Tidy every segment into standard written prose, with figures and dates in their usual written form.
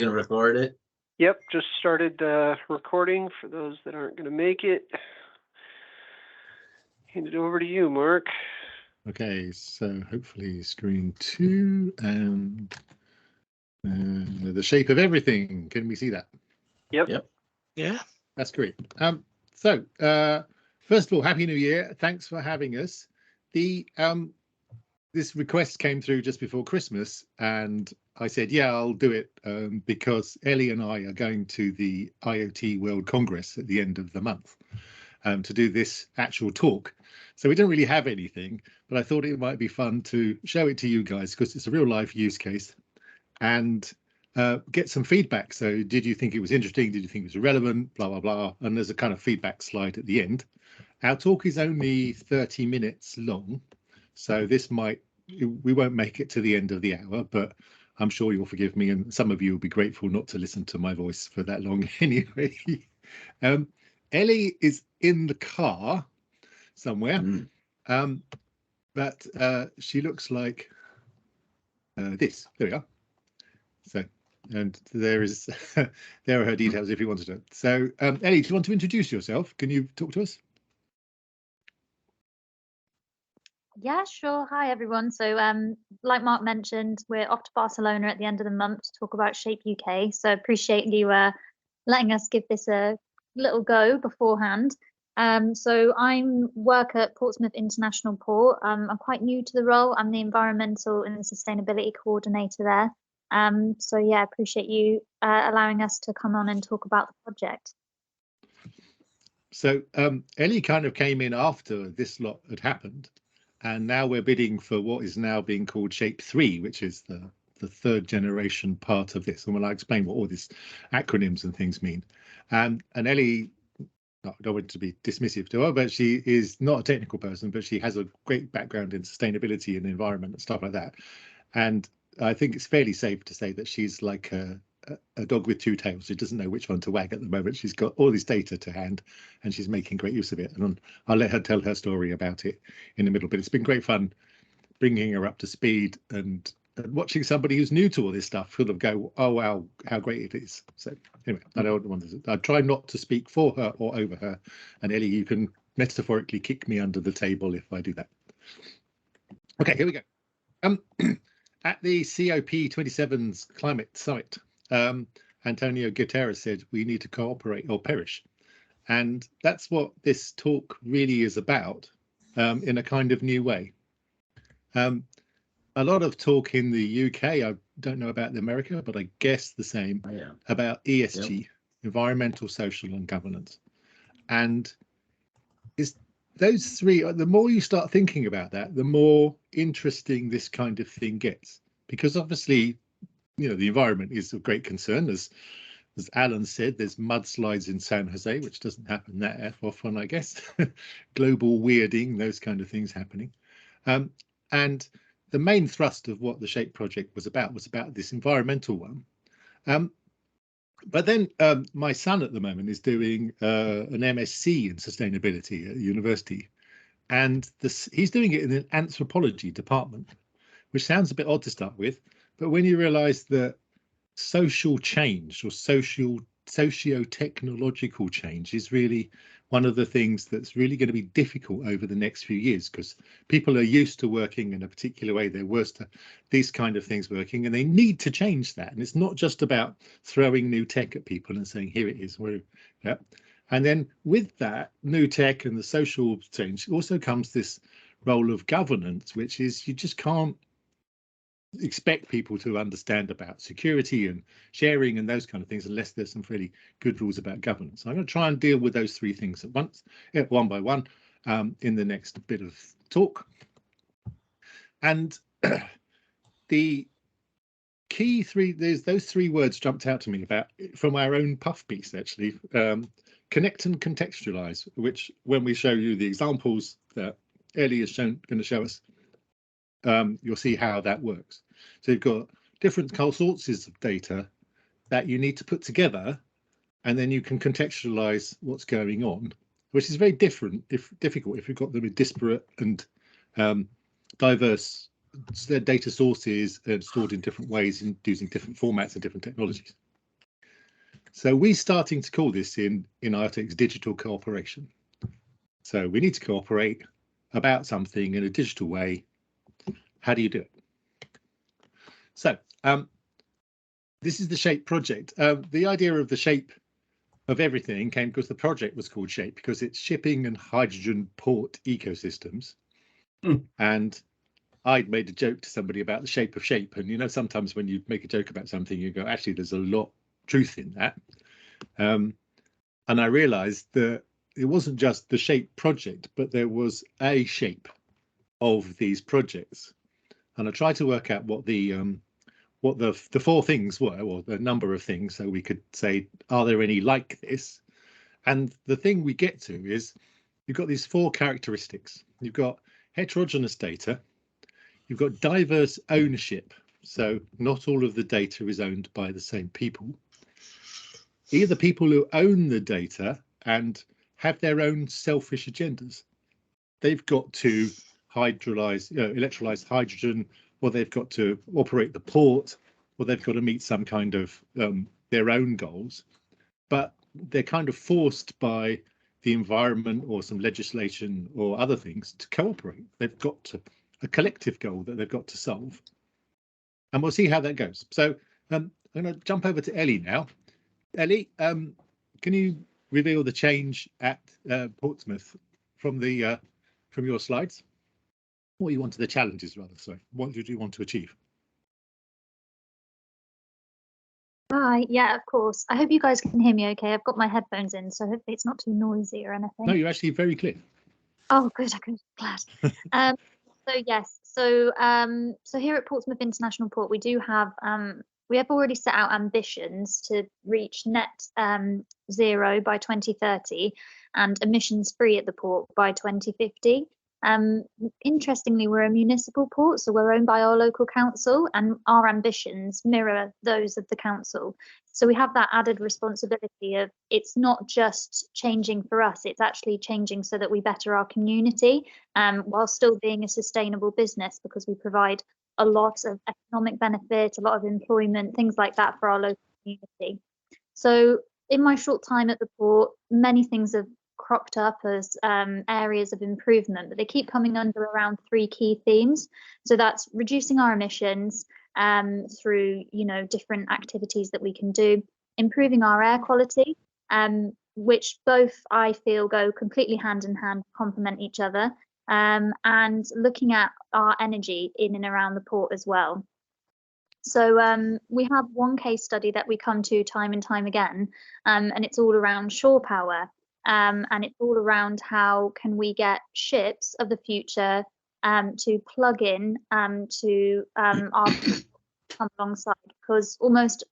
Gonna record it? Yep, just started recording for those that aren't going to make it. Hand it over to you, Mark. Okay, so hopefully screen 2 and the shape of everything. Can we see that? Yep. Yeah. That's great. So first of all, Happy New Year. Thanks for having us. This request came through just before Christmas, and I said, yeah, I'll do it because Ellie and I are going to the IoT World Congress at the end of the month to do this actual talk. So we don't really have anything, but I thought it might be fun to show it to you guys because it's a real life use case and get some feedback. So did you think it was interesting? Did you think it was relevant? Blah, blah, blah. And there's a kind of feedback slide at the end. Our talk is only 30 minutes long. So we won't make it to the end of the hour, but I'm sure you'll forgive me. And some of you will be grateful not to listen to my voice for that long anyway. Ellie is in the car somewhere, but she looks like this. There we are. So, and there are her details if you wanted to. So, Ellie, do you want to introduce yourself? Can you talk to us? Yeah, sure. Hi, everyone. So like Mark mentioned, we're off to Barcelona at the end of the month to talk about Shape UK. So appreciate you letting us give this a little go beforehand. So I work at Portsmouth International Port. I'm quite new to the role. I'm the Environmental and Sustainability Coordinator there. So yeah, appreciate you allowing us to come on and talk about the project. So Ellie kind of came in after this lot had happened. And now we're bidding for what is now being called Shape 3, which is the third generation part of this. And when I explain what all these acronyms and things mean. And Ellie, I don't want to be dismissive to her, but she is not a technical person, but she has a great background in sustainability and environment and stuff like that. And I think it's fairly safe to say that she's like a dog with two tails. She doesn't know which one to wag at the moment. She's got all this data to hand and she's making great use of it. And I'll let her tell her story about it in a middle, but it's been great fun bringing her up to speed and watching somebody who's new to all this stuff sort of go, oh, wow, how great it is. So anyway, I don't want to, I try not to speak for her or over her. And Ellie, you can metaphorically kick me under the table if I do that. Okay, here we go. At the COP27's climate summit, Antonio Guterres said we need to cooperate or perish. And that's what this talk really is about in a kind of new way. A lot of talk in the UK, I don't know about America, but I guess the same about ESG, environmental, social and governance. And those three, the more you start thinking about that, the more interesting this kind of thing gets. Because obviously, you know, the environment is of great concern. As Alan said, there's mudslides in San Jose, which doesn't happen that often, I guess. Global weirding, those kind of things happening. And the main thrust of what the SHAPE project was about this environmental one. But then my son at the moment is doing an MSc in sustainability at university. And he's doing it in an anthropology department, which sounds a bit odd to start with. But when you realise that social change or socio-technological change is really one of the things that's really going to be difficult over the next few years, because people are used to working in a particular way. They're used to these kind of things working, and they need to change that. And it's not just about throwing new tech at people and saying, here it is. Yeah. And then with that new tech and the social change also comes this role of governance, which is you just can't expect people to understand about security and sharing and those kind of things unless there's some really good rules about governance. So I'm going to try and deal with those three things at once, one by one, in the next bit of talk. And the key those three words jumped out to me about from our own puff piece, actually. Connect and contextualize, which when we show you the examples that Ellie is going to show us, you'll see how that works. So you've got different sources of data that you need to put together, and then you can contextualize what's going on, which is very difficult if you've got them in disparate and diverse data sources stored in different ways and using different formats and different technologies. So we're starting to call this in IOTICS digital cooperation. So we need to cooperate about something in a digital way. How do you do it? So this is the SHAPE project. The idea of the SHAPE of everything came because the project was called SHAPE because it's shipping and hydrogen port ecosystems. And I'd made a joke to somebody about the shape of SHAPE, and you know, sometimes when you make a joke about something, you go, actually, there's a lot of truth in that. And I realized that it wasn't just the SHAPE project, but there was a shape of these projects. And I tried to work out what the four things were, or the number of things, so we could say, are there any like this? And the thing we get to is you've got these four characteristics. You've got heterogeneous data, you've got diverse ownership, so not all of the data is owned by the same people. Either people who own the data and have their own selfish agendas. They've got to electrolyze hydrogen, or they've got to operate the port, or they've got to meet some kind of their own goals. But they're kind of forced by the environment or some legislation or other things to cooperate. They've got to a collective goal that they've got to solve. And we'll see how that goes. So I'm going to jump over to Ellie now. Ellie, can you reveal the change at Portsmouth from your slides? What you wanted, the challenges rather, sorry. What did you want to achieve? Hi, yeah, of course. I hope you guys can hear me okay. I've got my headphones in, so hopefully it's not too noisy or anything. No, you're actually very clear. Oh, good, I'm glad. So yes, so here at Portsmouth International Port, we do have we have already set out ambitions to reach net zero by 2030 and emissions free at the port by 2050. Interestingly, we're a municipal port, so we're owned by our local council, and our ambitions mirror those of the council. So we have that added responsibility of it's not just changing for us, it's actually changing so that we better our community, while still being a sustainable business, because we provide a lot of economic benefit, a lot of employment, things like that for our local community. So in my short time at the port, many things have cropped up as areas of improvement, but they keep coming under around three key themes. So that's reducing our emissions through, you know, different activities that we can do, improving our air quality, which both I feel go completely hand in hand, complement each other, and looking at our energy in and around the port as well. So we have one case study that we come to time and time again, and it's all around shore power. And it's all around how can we get ships of the future to plug in to our come alongside, because almost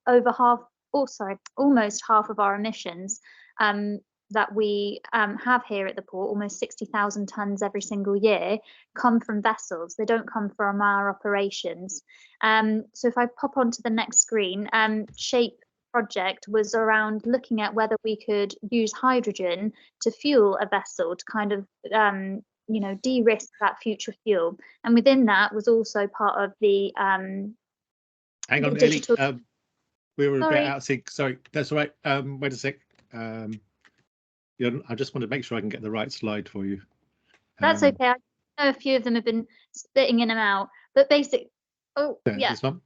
half of our emissions that we have here at the port, almost 60,000 tonnes every single year, come from vessels. They don't come from our operations. So if I pop onto the next screen, SHAPE project was around looking at whether we could use hydrogen to fuel a vessel to kind of you know, de-risk that future fuel, and within that was also part of the hang on, digital... Ellie, we were a bit out of sync. Sorry, that's all right. Wait a sec. I just want to make sure I can get the right slide for you. That's okay. I know a few of them have been splitting in and out, but basic. Oh yeah, this one.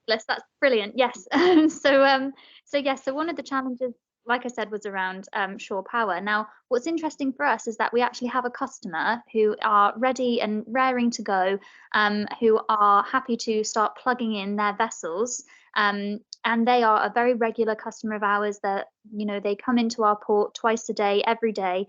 That's brilliant. Yes. So one of the challenges, like I said, was around shore power. Now, what's interesting for us is that we actually have a customer who are ready and raring to go, who are happy to start plugging in their vessels. And they are a very regular customer of ours that, you know, they come into our port twice a day, every day,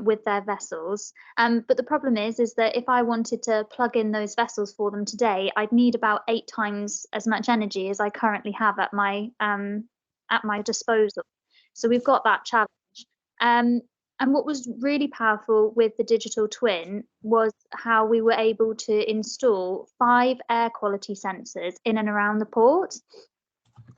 with their vessels. But the problem is that if I wanted to plug in those vessels for them today, I'd need about 8 times as much energy as I currently have at my disposal. So we've got that challenge. And what was really powerful with the digital twin was how we were able to install 5 air quality sensors in and around the port.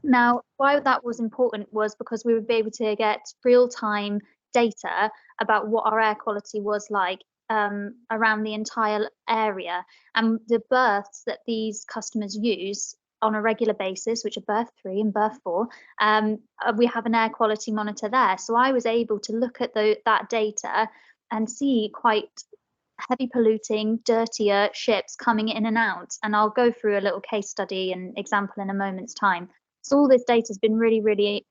Now, why that was important was because we would be able to get real-time data about what our air quality was like around the entire area. And the berths that these customers use on a regular basis, which are berth 3 and berth 4, we have an air quality monitor there. So I was able to look at that data and see quite heavy polluting, dirtier ships coming in and out. And I'll go through a little case study and example in a moment's time. So all this data has been really, really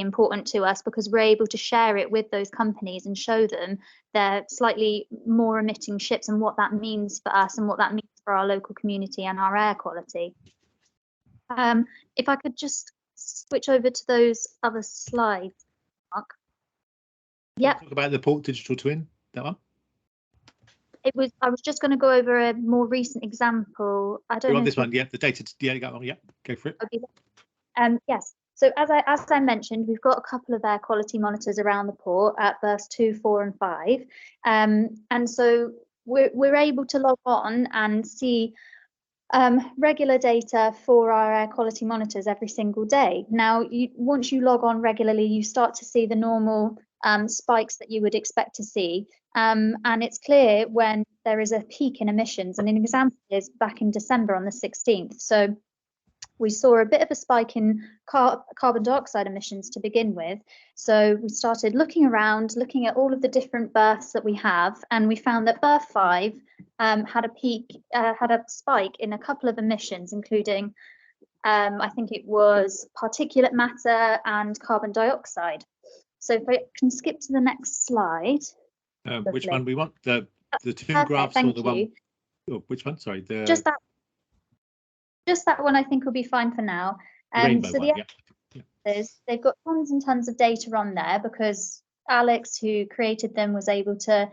important to us, because we're able to share it with those companies and show them their slightly more emitting ships and what that means for us and what that means for our local community and our air quality. If I could just switch over to those other slides, Mark. Yep. Talk about the port digital twin, that one. I was just going to go over a more recent example. I don't know. On this one, yeah, the data. Yeah, you got one. Yeah, go for it. Okay. Yes. So as I mentioned, we've got a couple of air quality monitors around the port at berths 2, 4, and 5, and so we're able to log on and see regular data for our air quality monitors every single day. Now, once you log on regularly, you start to see the normal spikes that you would expect to see, and it's clear when there is a peak in emissions. And an example is back in December on the 16th. So we saw a bit of a spike in carbon dioxide emissions to begin with. So we started looking around, looking at all of the different berths that we have, and we found that berth 5 had a spike in a couple of emissions, including I think it was particulate matter and carbon dioxide. So if I can skip to the next slide. Which one we want? The two graphs or the one? Oh, which one? Sorry, just that one I think will be fine for now. Rainbow so one, they've got tons and tons of data on there, because Alex, who created them, was able to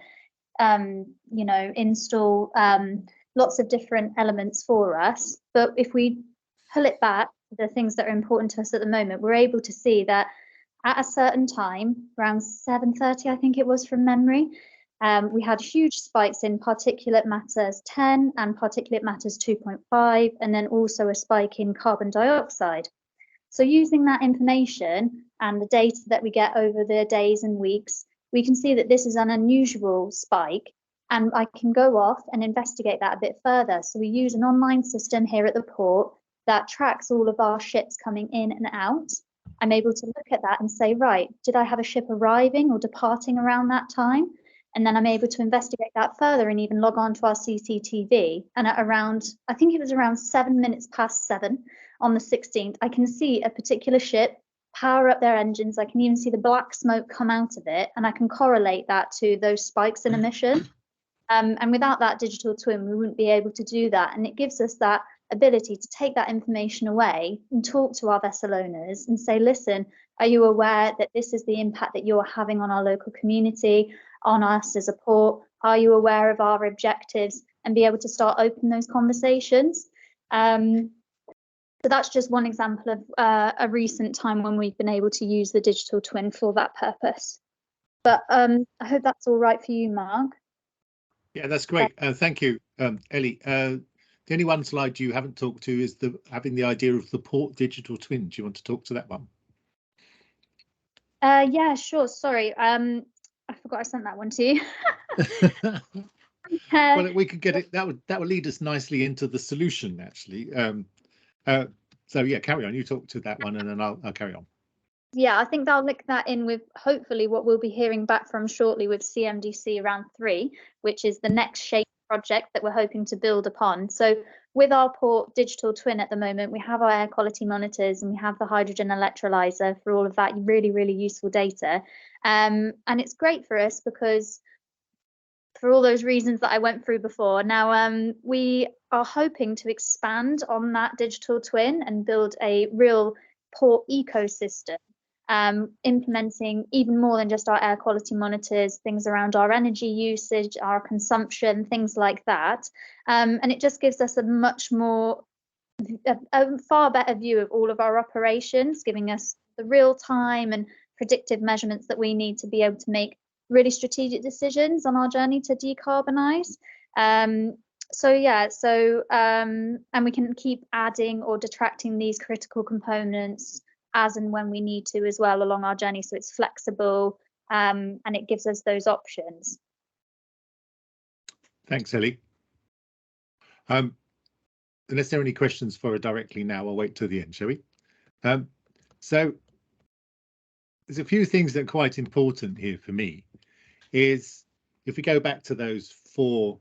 install lots of different elements for us. But if we pull it back to the things that are important to us at the moment, we're able to see that at a certain time, around 7:30, I think it was from memory, we had huge spikes in particulate matters 10 and particulate matters 2.5, and then also a spike in carbon dioxide. So using that information and the data that we get over the days and weeks, we can see that this is an unusual spike, and I can go off and investigate that a bit further. So we use an online system here at the port that tracks all of our ships coming in and out. I'm able to look at that and say, right, did I have a ship arriving or departing around that time? And then I'm able to investigate that further and even log on to our CCTV. And at around, I think it was around 7 minutes past 7 on the 16th, I can see a particular ship power up their engines. I can even see the black smoke come out of it, and I can correlate that to those spikes in emission. And without that digital twin, we wouldn't be able to do that. And it gives us that ability to take that information away and talk to our vessel owners and say, listen, are you aware that this is the impact that you're having on our local community, on us as a port? Are you aware of our objectives? And be able to start open those conversations. So that's just one example of a recent time when we've been able to use the digital twin for that purpose. But I hope that's all right for you, Mark. Yeah, that's great. Thank you, Ellie. The only one slide you haven't talked to is having the idea of the port digital twin. Do you want to talk to that one? Yeah, sure. Sorry, I forgot I sent that one to you. Well, we could get it. That would lead us nicely into the solution, actually. So yeah, carry on. You talk to that one, and then I'll carry on. Yeah, I think I'll link that in with hopefully what we'll be hearing back from shortly with CMDC round 3, which is the next SHAPE project that we're hoping to build upon. So with our port digital twin at the moment, we have our air quality monitors and we have the hydrogen electrolyzer for all of that really, really useful data. And it's great for us because for all those reasons that I went through before. Now, we are hoping to expand on that digital twin and build a real port ecosystem, implementing even more than just our air quality monitors, things around our energy usage, our consumption, things like that. And it just gives us a far better view of all of our operations, giving us the real time and predictive measurements that we need to be able to make really strategic decisions on our journey to decarbonize. And we can keep adding or detracting these critical components as and when we need to as well along our journey, so it's flexible, and it gives us those options. Thanks, Ellie. unless there are any questions for her directly now, I'll wait till the end, shall we? So there's a few things that are quite important here for me. Is if we go back to those 4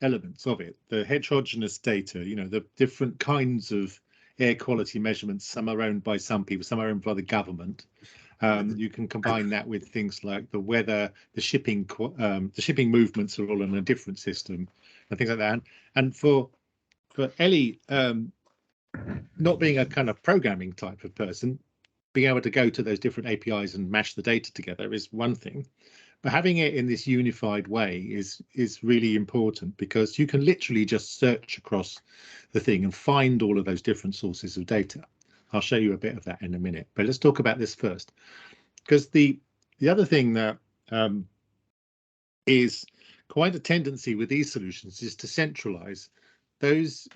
elements of it, the heterogeneous data, you know, the different kinds of air quality measurements, some are owned by some people, some are owned by the government. You can combine that with things like the weather, the shipping movements are all in a different system and things like that. And for Ellie, not being a kind of programming type of person, being able to go to those different APIs and mash the data together is one thing. But having it in this unified way is really important, because you can literally just search across the thing and find all of those different sources of data. I'll show you a bit of that in a minute, but let's talk about this first, because the other thing that is quite a tendency with these solutions is to centralize. Those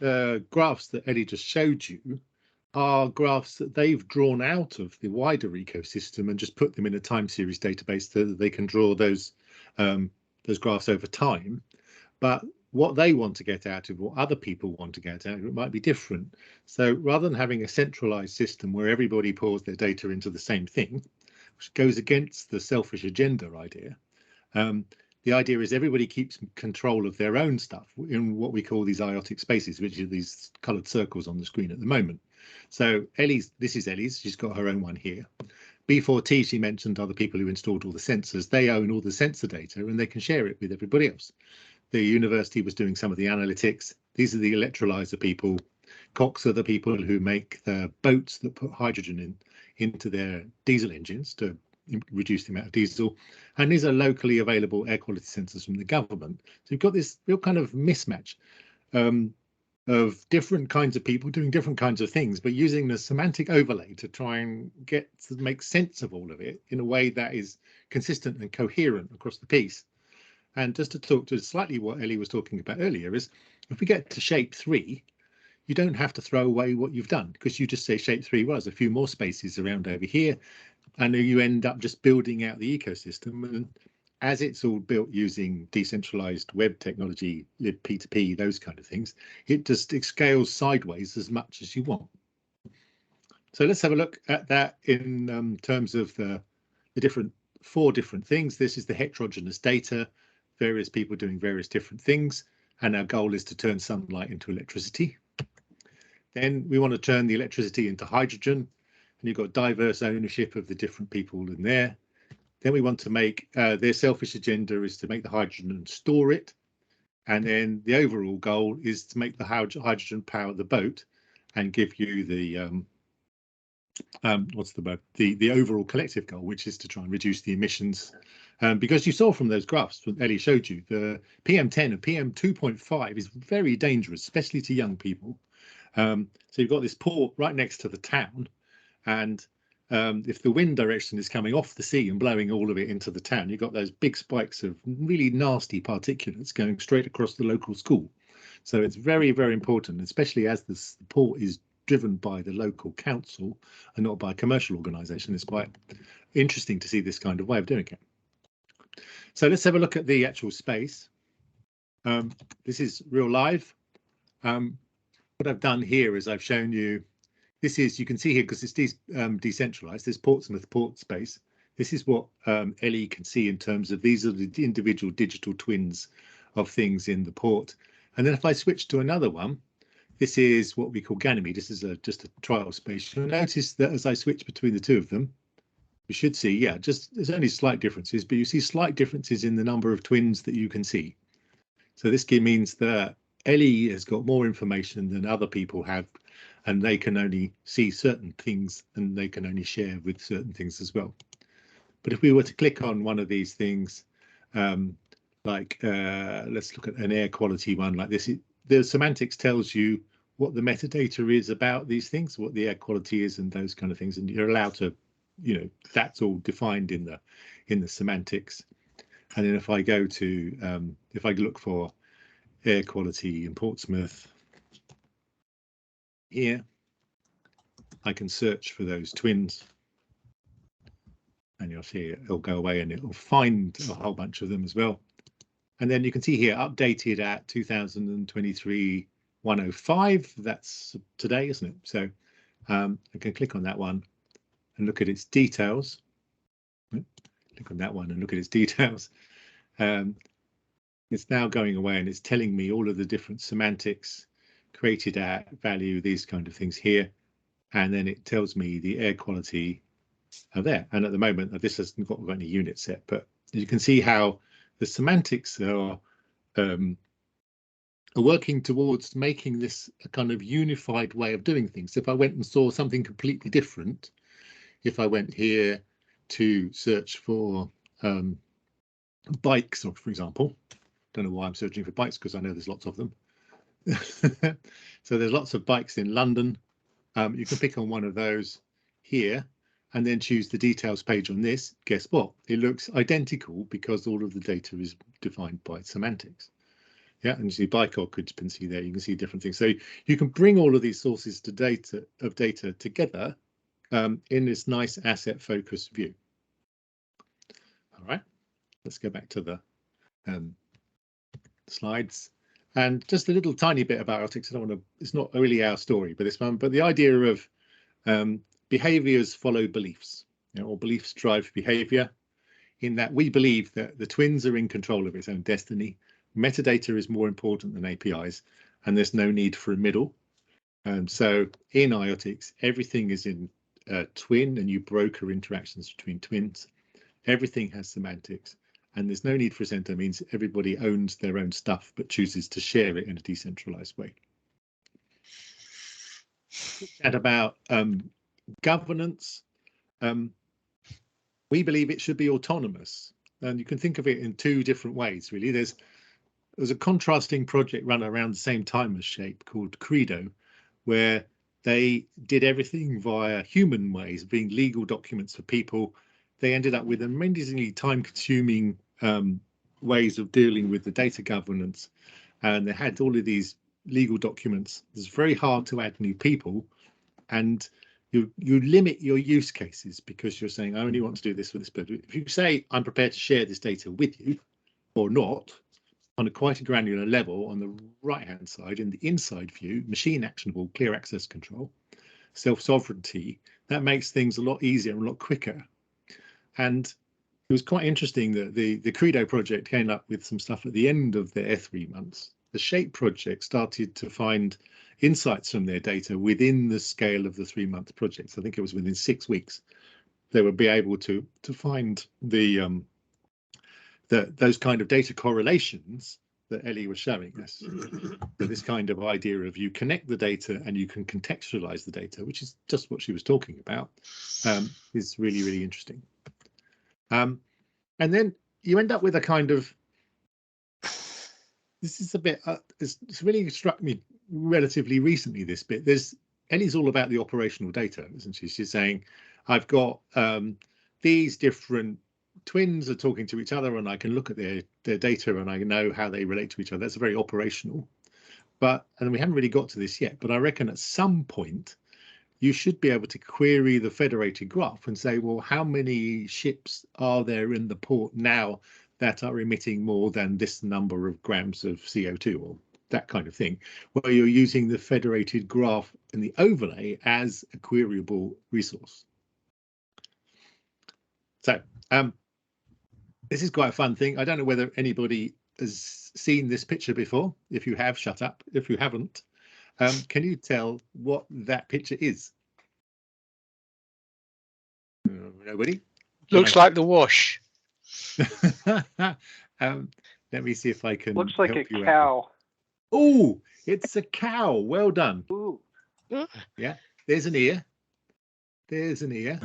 graphs that Ellie just showed you are graphs that they've drawn out of the wider ecosystem and just put them in a time series database so that they can draw those graphs over time. But what they want to get out of, what other people want to get out of, it might be different. So rather than having a centralized system where everybody pours their data into the same thing, which goes against the selfish agenda idea, the idea is everybody keeps control of their own stuff in what we call these IOTIC spaces, which are these coloured circles on the screen at the moment. So this is Ellie's, she's got her own one here. B4T, she mentioned, are the people who installed all the sensors. They own all the sensor data and they can share it with everybody else. The university was doing some of the analytics. These are the electrolyzer people. Cox are the people who make the boats that put hydrogen into their diesel engines to reduce the amount of diesel. And these are locally available air quality sensors from the government. So you've got this real kind of mismatch of different kinds of people doing different kinds of things, but using the semantic overlay to try and make sense of all of it in a way that is consistent and coherent across the piece. And just to talk to slightly what Ellie was talking about earlier is, if we get to shape 3, you don't have to throw away what you've done, because you just say shape 3 was a few more spaces around over here, and you end up just building out the ecosystem. And as it's all built using decentralized web technology, libp2p, those kind of things, it scales sideways as much as you want. So let's have a look at that in terms of the 4 different things. This is the heterogeneous data, various people doing various different things, and our goal is to turn sunlight into electricity. Then we want to turn the electricity into hydrogen, and you've got diverse ownership of the different people in there. Then we want to make their selfish agenda is to make the hydrogen and store it. And then the overall goal is to make the hydrogen power the boat and give you the the overall collective goal, which is to try and reduce the emissions. Because you saw from those graphs that Ellie showed you, the PM10 and PM2.5 is very dangerous, especially to young people. So you've got this port right next to the town, and if the wind direction is coming off the sea and blowing all of it into the town, you've got those big spikes of really nasty particulates going straight across the local school. So it's very, very important, especially as the port is driven by the local council and not by a commercial organisation. It's quite interesting to see this kind of way of doing it. So let's have a look at the actual space. This is real live. What I've done here is I've shown you, this is, you can see here, because it's decentralized, this Portsmouth port space. This is what Ellie can see in terms of, these are the individual digital twins of things in the port. And then if I switch to another one, this is what we call Ganymede. This is just a trial space. You'll notice that as I switch between the two of them, you should see, yeah, just there's only slight differences, but you see slight differences in the number of twins that you can see. So this means that Ellie has got more information than other people have, and they can only see certain things and they can only share with certain things as well. But if we were to click on one of these things, let's look at an air quality one like this, the semantics tells you what the metadata is about these things, what the air quality is and those kind of things, and you're allowed to, you know, that's all defined in the semantics. And then if I go to if I look for air quality in Portsmouth here, I can search for those twins, and you'll see it'll go away and it'll find a whole bunch of them as well. And then you can see here updated at 2023 105. That's today, isn't it? So I can click on that one and look at its details. Click on that one and look at its details. It's now going away and it's telling me all of the different semantics, created at, value, these kind of things here. And then it tells me the air quality there. And at the moment, this hasn't got any units set, but you can see how the semantics are working towards making this a kind of unified way of doing things. If I went and saw something completely different, if I went here to search for bikes, or for example, don't know why I'm searching for bikes because I know there's lots of them. So there's lots of bikes in London. You can pick on one of those here and then choose the details page on this. Guess what? It looks identical because all of the data is defined by semantics. Yeah, and you see bike occupancy there. You can see different things. So you can bring all of these sources to data together in this nice asset focused view. All right, let's go back to the slides. And just a little tiny bit about IOTICS. I don't want to, it's not really our story, but this one, but the idea of behaviors follow beliefs, or beliefs drive behavior, in that we believe that the twins are in control of its own destiny. Metadata is more important than APIs, and there's no need for a middle. So in IOTICS, everything is in twin, and you broker interactions between twins. Everything has semantics, and there's no need for a center. It means everybody owns their own stuff, but chooses to share it in a decentralized way. And about governance, we believe it should be autonomous, and you can think of it in two different ways, really. There's a contrasting project run around the same time as Shape called Credo, where they did everything via human ways, being legal documents for people. They ended up with amazingly time-consuming ways of dealing with the data governance, and they had all of these legal documents. It's very hard to add new people, and you limit your use cases because you're saying, I only want to do this for this. But if you say, I'm prepared to share this data with you or not, on a quite a granular level, on the right-hand side, in the inside view, machine actionable, clear access control, self-sovereignty, that makes things a lot easier and a lot quicker. And it was quite interesting that the Credo project came up with some stuff at the end of their 3 months. The Shape project started to find insights from their data within the scale of the 3-month project. So I think it was within 6 weeks they would be able to find the those kind of data correlations that Ellie was showing us. So this kind of idea of you connect the data and you can contextualize the data, which is just what she was talking about, is really, really interesting. And then you end up with a kind of, this is a bit, it's really struck me relatively recently, this bit. Ellie's all about the operational data, isn't she? She's saying, I've got these different twins are talking to each other and I can look at their data and I know how they relate to each other. That's very operational. And we haven't really got to this yet, but I reckon at some point you should be able to query the federated graph and say, well, how many ships are there in the port now that are emitting more than this number of grams of CO2, or that kind of thing, where you're using the federated graph and the overlay as a queryable resource. So this is quite a fun thing. I don't know whether anybody has seen this picture before. If you have, shut up. If you haven't, can you tell what that picture is? Nobody? Looks like the wash. Let me see if I can. Looks like a help you cow. Oh, it's a cow. Well done. Ooh. Yeah, there's an ear. There's an ear.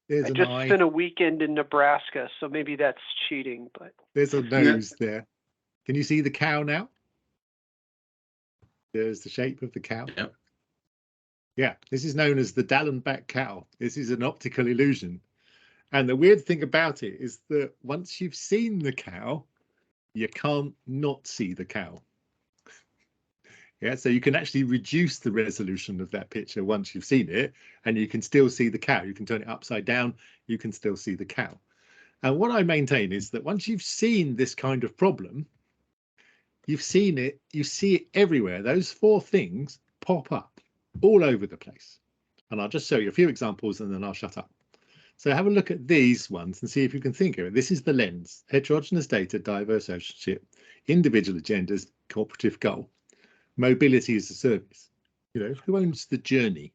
There's I an just eye. spent a weekend in Nebraska, so maybe that's cheating, but There's a nose there. Can you see the cow now? There's the shape of the cow. Yep. Yeah, this is known as the Dallenbach cow. This is an optical illusion. And the weird thing about it is that once you've seen the cow, you can't not see the cow. Yeah, so you can actually reduce the resolution of that picture once you've seen it, and you can still see the cow. You can turn it upside down, you can still see the cow. And what I maintain is that once you've seen this kind of problem, you've seen it, you see it everywhere. Those four things pop up all over the place. And I'll just show you a few examples and then I'll shut up. So have a look at these ones and see if you can think of it. This is the lens: heterogeneous data, diverse ownership, individual agendas, cooperative goal, mobility as a service. You know, who owns the journey?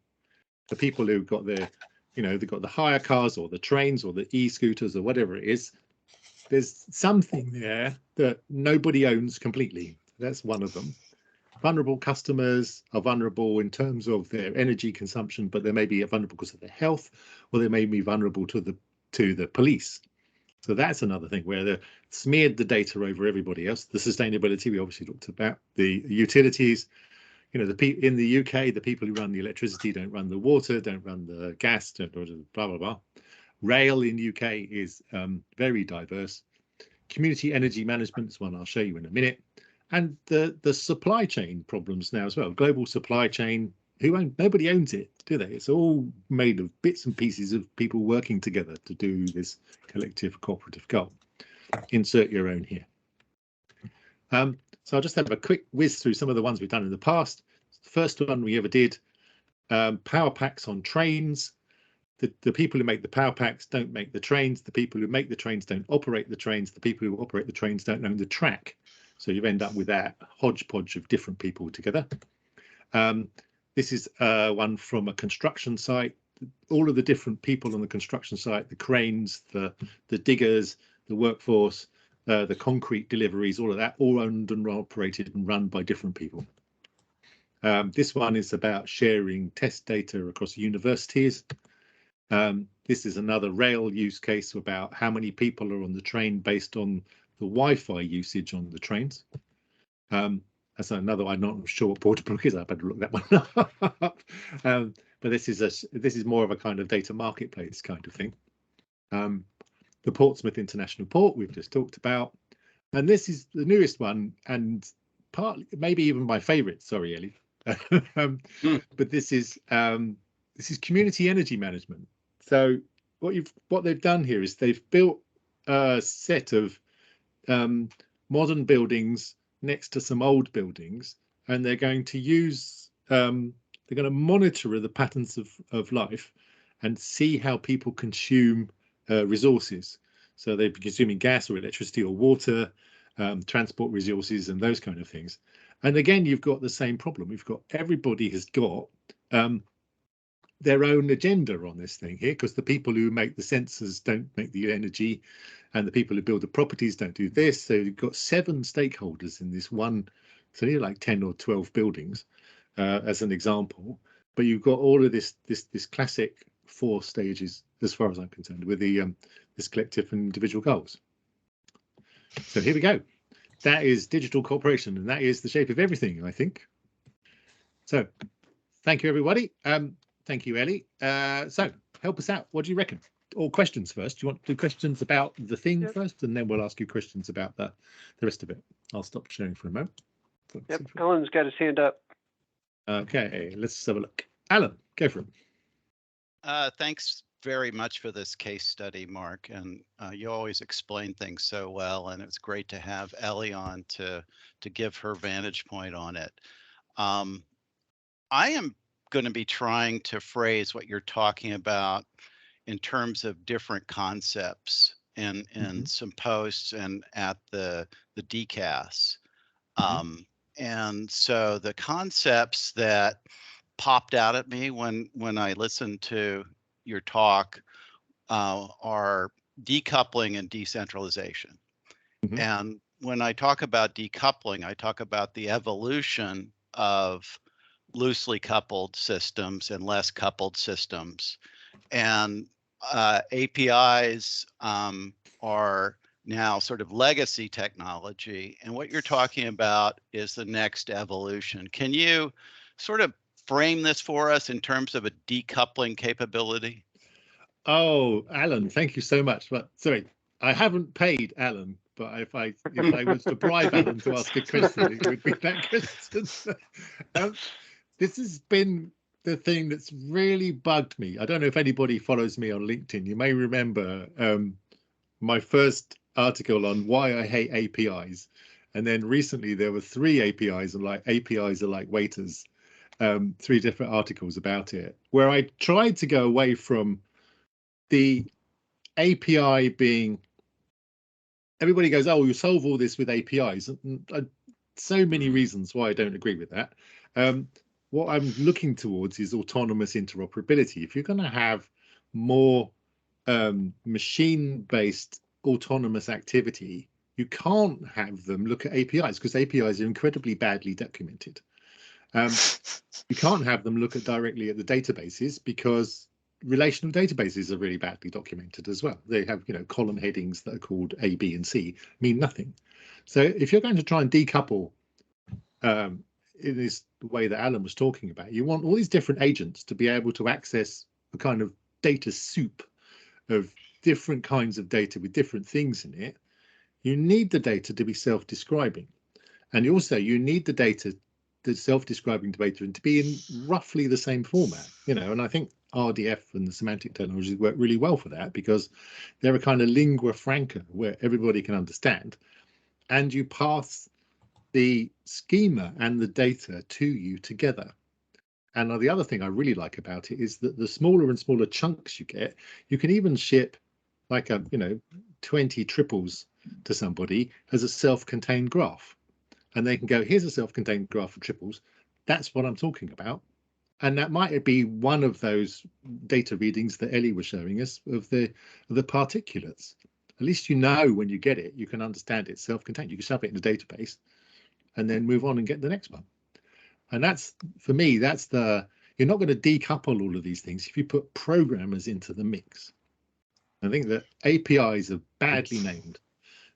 The people who've got their, you know, they've got the hire cars or the trains or the e-scooters or whatever it is. There's something there that nobody owns completely. That's one of them. Vulnerable customers are vulnerable in terms of their energy consumption, but they may be vulnerable because of their health, or they may be vulnerable to the police. So that's another thing where they smeared the data over everybody else. The sustainability we obviously talked about, the utilities. You know, in the UK, the people who run the electricity don't run the water, don't run the gas, don't blah blah blah. Rail in UK is very diverse. Community energy management is one I'll show you in a minute. And the supply chain problems now as well. Global supply chain, nobody owns it, do they? It's all made of bits and pieces of people working together to do this collective cooperative goal. Insert your own here. So I'll just have a quick whiz through some of the ones we've done in the past. The first one we ever did, power packs on trains. The people who make the power packs don't make the trains. The people who make the trains don't operate the trains. The people who operate the trains don't own the track. So you end up with that hodgepodge of different people together. This is one from a construction site. All of the different people on the construction site, the cranes, the diggers, the workforce, the concrete deliveries, all of that, all owned and operated and run by different people. This one is about sharing test data across universities. This is another rail use case about how many people are on the train based on the Wi-Fi usage on the trains. That's another. I'm not sure what Porterbrook is. I better look that one up. But this is more of a kind of data marketplace kind of thing. The Portsmouth International Port we've just talked about, and this is the newest one and partly maybe even my favourite. Sorry, Ellie. But this is community energy management. So what they've done here is they've built a set of modern buildings next to some old buildings, and they're going to use they're going to monitor the patterns of life and see how people consume resources. So they're consuming gas or electricity or water, transport resources and those kind of things. And again, you've got the same problem. We've got everybody has got their own agenda on this thing here, because the people who make the sensors don't make the energy, and the people who build the properties don't do this. So you've got 7 stakeholders in this one, so near like 10 or 12 buildings, as an example. But you've got all of this classic 4 stages, as far as I'm concerned, with the this collective and individual goals. So here we go. That is digital cooperation, and that is the shape of everything, I think. So thank you, everybody. Thank you, Ellie. So help us out. What do you reckon? Or questions first? Do you want to do questions about the thing first, and then we'll ask you questions about the rest of it? I'll stop sharing for a moment. Yep, Alan's got his hand up. Okay, let's have a look. Alan, go for it. Thanks very much for this case study, Mark. And you always explain things so well, and it's great to have Ellie on to give her vantage point on it. I am going to be trying to phrase what you're talking about in terms of different concepts in some posts and at the DCAS. And so the concepts that popped out at me when I listened to your talk are decoupling and decentralization. And when I talk about decoupling, I talk about the evolution of loosely coupled systems and less coupled systems. And APIs are now sort of legacy technology. And what you're talking about is the next evolution. Can you sort of frame this for us in terms of a decoupling capability? Oh, Alan, thank you so much. But sorry, I haven't paid Alan, but if I was to bribe Alan to ask a question, it would be that question. This has been the thing that's really bugged me. I don't know if anybody follows me on LinkedIn. You may remember my first article on why I hate APIs. And then recently there were 3 APIs, and like APIs are like waiters, 3 different articles about it, where I tried to go away from the API being, everybody goes, oh, you solve all this with APIs. And so many reasons why I don't agree with that. What I'm looking towards is autonomous interoperability. If you're going to have more machine-based autonomous activity, you can't have them look at APIs, because APIs are incredibly badly documented. You can't have them look at directly at the databases, because relational databases are really badly documented as well. They have, column headings that are called A, B, and C, mean nothing. So if you're going to try and decouple in this way that Alan was talking about, you want all these different agents to be able to access a kind of data soup of different kinds of data with different things in it. You need the data to be self-describing, and you need the data, the self-describing data, to be in roughly the same format, and I think RDF and the semantic technologies work really well for that, because they're a kind of lingua franca where everybody can understand, and you pass the schema and the data to you together. And the other thing I really like about it is that the smaller and smaller chunks you get, you can even ship like 20 triples to somebody as a self-contained graph, and they can go, here's a self-contained graph of triples, that's what I'm talking about. And that might be one of those data readings that Ellie was showing us of the particulates. At least when you get it, you can understand it's self-contained. You can shove it in a database and then move on and get the next one. And that's, for me, you're not going to decouple all of these things if you put programmers into the mix. I think that APIs are badly named.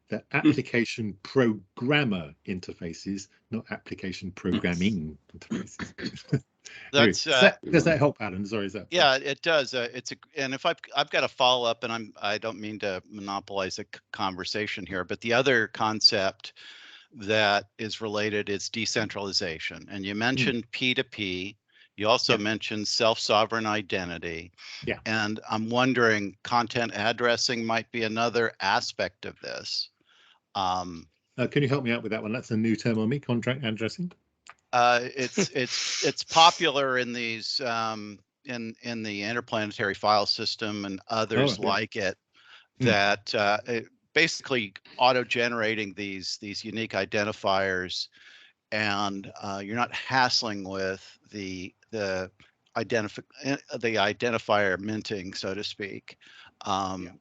They're application programmer interfaces, not application programming interfaces. That's Does that help, Alan? Sorry, is that? Yeah, it does. And if I've got a follow up, and I don't mean to monopolize a conversation here, but the other concept that is related is decentralization. And you mentioned P2P. You also mentioned self-sovereign identity. Yeah. And I'm wondering, content addressing might be another aspect of this. Can you help me out with that one? That's a new term on me, contract addressing. It's popular in these in the interplanetary file system and others like it, that basically auto-generating these unique identifiers, and you're not hassling with the identifier minting, so to speak.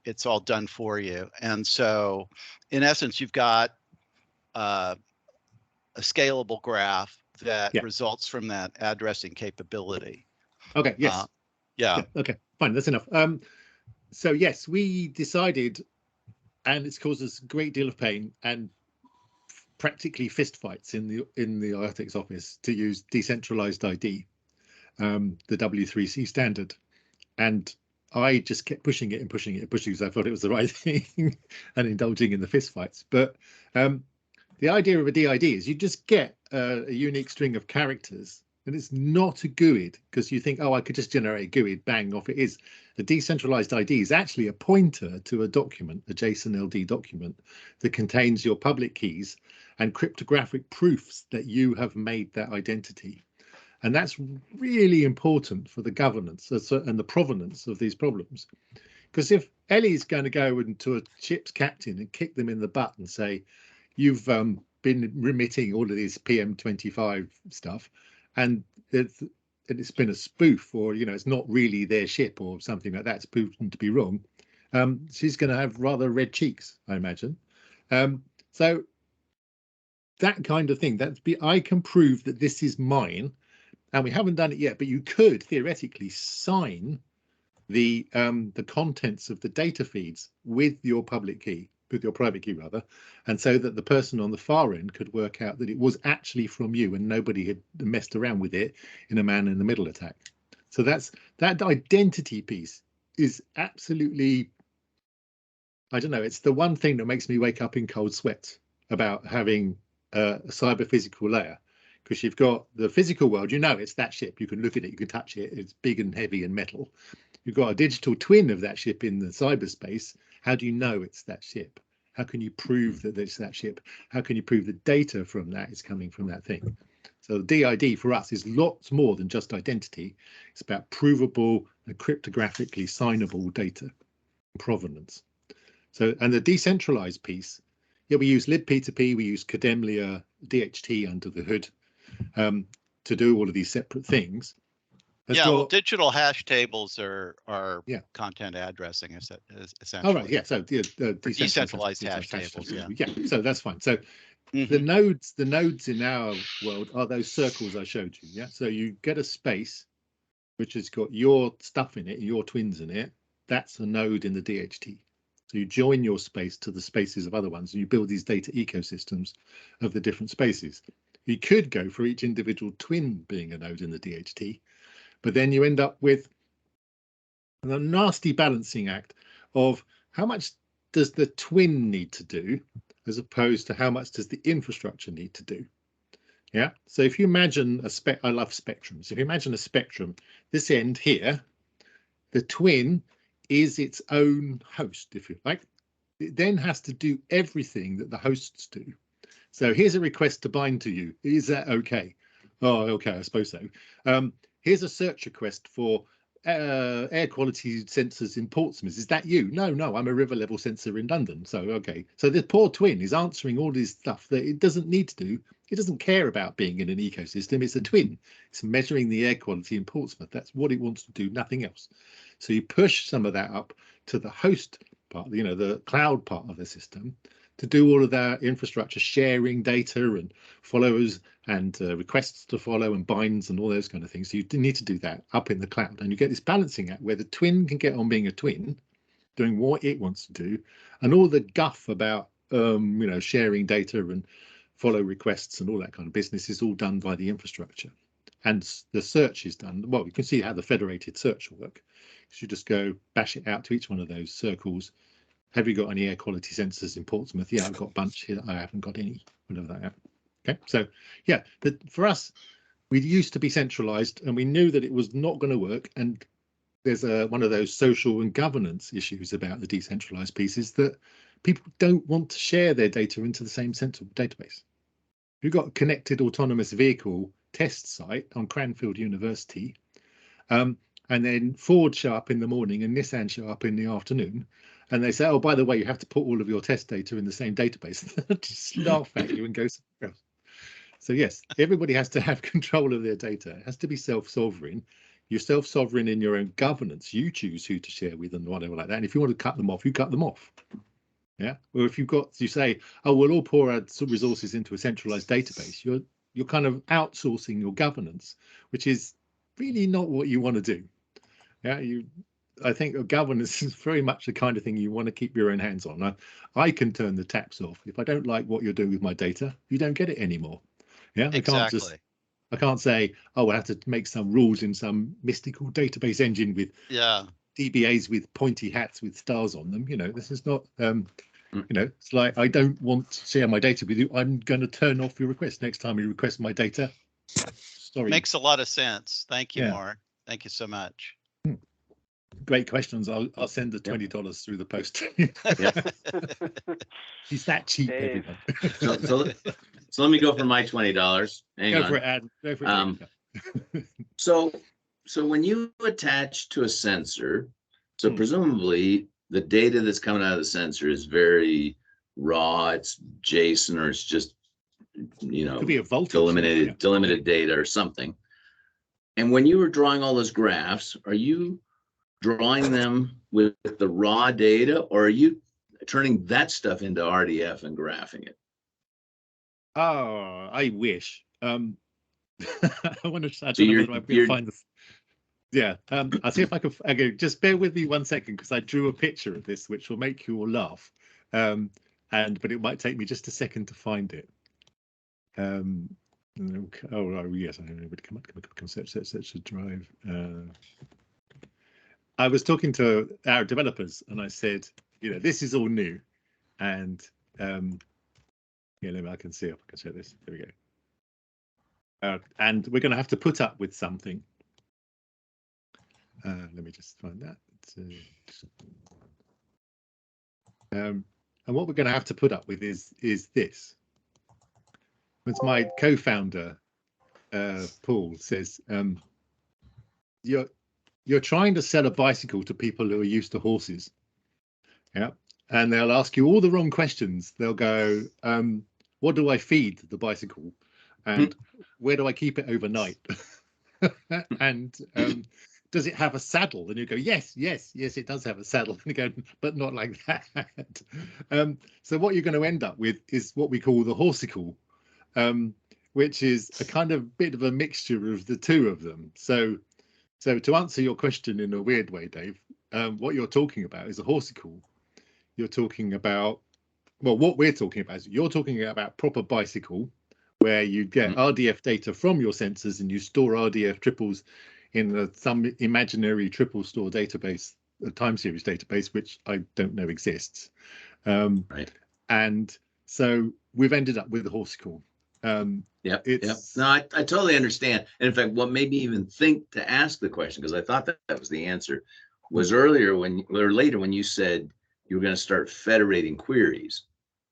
It's all done for you, and so in essence, you've got a scalable graph that results from that addressing capability. Okay. Yes. Yeah. Okay. Fine. That's enough. So yes, we decided, and it's caused us a great deal of pain and practically fistfights in the IOTICS office, to use decentralized ID, the W3C standard, and I just kept pushing it because I thought it was the right thing and indulging in the fistfights. But the idea of a DID is you just get a unique string of characters, and it's not a GUID, because you think, oh, I could just generate a GUID, bang, off it is. The decentralized ID is actually a pointer to a document, a JSON LD document, that contains your public keys and cryptographic proofs that you have made that identity. And that's really important for the governance and the provenance of these problems. Because if Ellie's going to go into a ship's captain and kick them in the butt and say, you've been remitting all of this PM25 stuff, and it's been a spoof, or it's not really their ship or something like that, it's proven to be wrong, she's going to have rather red cheeks, I imagine. So that kind of thing, I can prove that this is mine, and we haven't done it yet, but you could theoretically sign the contents of the data feeds with your public key, with your private key rather, and so that the person on the far end could work out that it was actually from you and nobody had messed around with it in a man-in-the-middle attack. So that identity piece is absolutely, I don't know, it's the one thing that makes me wake up in cold sweats about having a cyber physical layer, because you've got the physical world, it's that ship, you can look at it, you can touch it, it's big and heavy and metal. You've got a digital twin of that ship in the cyberspace. How do you know it's that ship? How can you prove that there's that ship? How can you prove the data from that is coming from that thing? So DID for us is lots more than just identity. It's about provable and cryptographically signable data provenance. So, and the decentralized piece, yeah, we use libp2p, we use Kademlia DHT under the hood to do all of these separate things. Yeah, well, digital hash tables are yeah, content addressing essentially. Oh, right, yeah. So decentralized hash tables, yeah. Yeah, so that's fine. So the nodes in our world are those circles I showed you. Yeah, so you get a space which has got your stuff in it, your twins in it. That's a node in the DHT. So you join your space to the spaces of other ones, and you build these data ecosystems of the different spaces. You could go for each individual twin being a node in the DHT, but then you end up with a nasty balancing act of how much does the twin need to do as opposed to how much does the infrastructure need to do. Yeah, so if you imagine I love spectrums. If you imagine a spectrum, this end here, the twin is its own host, if you like. It then has to do everything that the hosts do. So here's a request to bind to you. Is that okay? Oh, okay, I suppose so. Here's a search request for air quality sensors in Portsmouth. Is that you? No, I'm a river level sensor in London. So, okay. So the poor twin is answering all this stuff that it doesn't need to do. It doesn't care about being in an ecosystem. It's a twin. It's measuring the air quality in Portsmouth. That's what it wants to do, nothing else. So you push some of that up to the host part, the cloud part of the system, to do all of that infrastructure sharing data and followers and requests to follow and binds and all those kind of things. So you need to do that up in the cloud, and you get this balancing act where the twin can get on being a twin, doing what it wants to do, and all the guff about sharing data and follow requests and all that kind of business is all done by the infrastructure. And the search is done. Well, you can see how the federated search will work. You just go bash it out to each one of those circles. Have you got any air quality sensors in Portsmouth? Yeah, I've got a bunch here. I haven't got any. Whatever that. Okay, so yeah, for us, we used to be centralized, and we knew that it was not going to work. And there's one of those social and governance issues about the decentralized pieces, that people don't want to share their data into the same central database. You've got a connected autonomous vehicle test site on Cranfield University, and then Ford show up in the morning and Nissan show up in the afternoon, and they say, oh, by the way, you have to put all of your test data in the same database. Just laugh at you and go somewhere else. So yes, everybody has to have control of their data. It has to be self-sovereign. You're self-sovereign in your own governance. You choose who to share with and whatever like that. And if you want to cut them off, you cut them off. Yeah. Or if you say, oh, we'll all pour our resources into a centralized database, you're kind of outsourcing your governance, which is really not what you want to do. Yeah. I think governance is very much the kind of thing you want to keep your own hands on. I can turn the taps off. If I don't like what you're doing with my data, you don't get it anymore. Yeah, exactly. I can't say, oh, I have to make some rules in some mystical database engine with DBAs with pointy hats with stars on them. This is not, it's like, I don't want to share my data with you. I'm going to turn off your request next time you request my data. Sorry. Makes a lot of sense. Thank you, Mark. Thank you so much. Great questions. I'll send the $20 through the post. He's that cheap, everyone. So let me go for my $20. Hang on. Go for it, Ad. Go for it. So when you attach to a sensor, so presumably the data that's coming out of the sensor is very raw. It's JSON, or it's just could be a voltage, delimited data or something. And when you were drawing all those graphs, are you drawing them with the raw data, or are you turning that stuff into RDF and graphing it? Oh, I wish. I want to. I So don't know if I can find this. Yeah, I'll see if I can. Okay, just bear with me 1 second, because I drew a picture of this, which will make you all laugh. But it might take me just a second to find it. Oh yes, I know. But come search the drive. I was talking to our developers, and I said, this is all new, and I can see if I can show this. There we go. And we're going to have to put up with something. Let me just find that. And what we're going to have to put up with is this. As my co-founder, Paul, says, you're trying to sell a bicycle to people who are used to horses. Yeah. And they'll ask you all the wrong questions. They'll go, what do I feed the bicycle? And where do I keep it overnight? And does it have a saddle? And you go, yes, it does have a saddle. And you go, but not like that. So what you're going to end up with is what we call the horsicle, which is a kind of bit of a mixture of the two of them. So to answer your question in a weird way, Dave, what you're talking about is a horsicle. You're talking about, well, what we're talking about is you're talking about proper bicycle, where you get RDF data from your sensors and you store RDF triples in some imaginary triple store database, a time series database, which I don't know exists. Right. And so we've ended up with a horsicle. Yep. No, I totally understand. And in fact, what made me even think to ask the question, because I thought that was the answer, was later when you said you were going to start federating queries.